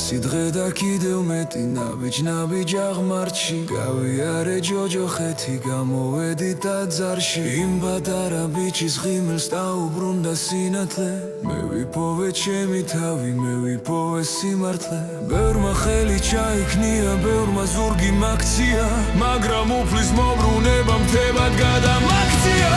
სიდღე და კიდევ მეტი ნაბიჯ აღმართში გავიარე ჯოჯოხეთი გამოვედი ტაძარში იმ პატარა ბიჭის ღიმილს დაუბრუნდა სინათლე მე ვიპოვე ჩემი თავი მე ვიპოვე სიმართლე ბევრმა ხელი ჩაიქნია ბევრმა ზურგი მაქცია მაგრამ უფლის მოbruneba მთებად გადამაქცია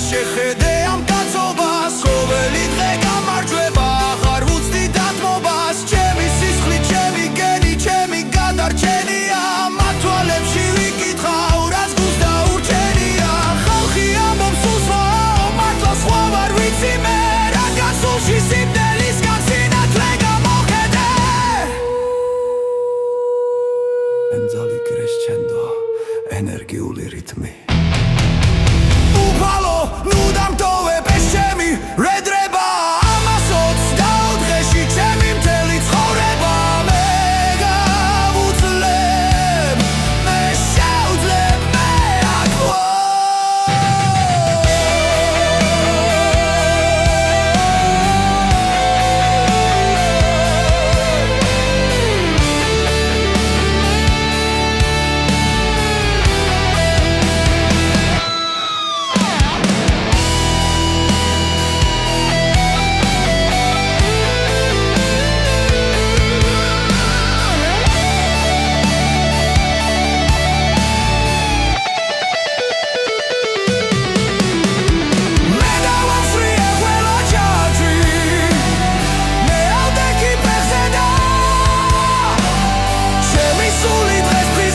შეხედე ამ კაცობას ყოველი დღე გამარჯვება აღარ ვუცდი დათმობას ჩემი სისხლი ჩემი გენი ჩემი გადარჩენია მათვალებში ვიკითხავ რას გულს დაურჩენია ხალხი ამბობს უსვაო მართლა სხვა ვარ ვიცი მე რაგან სულში სიმდელისგან სინათლე გამოხედე ენძალი კრესჩენდო ენერგიული რითმი Nu dam dove pescemi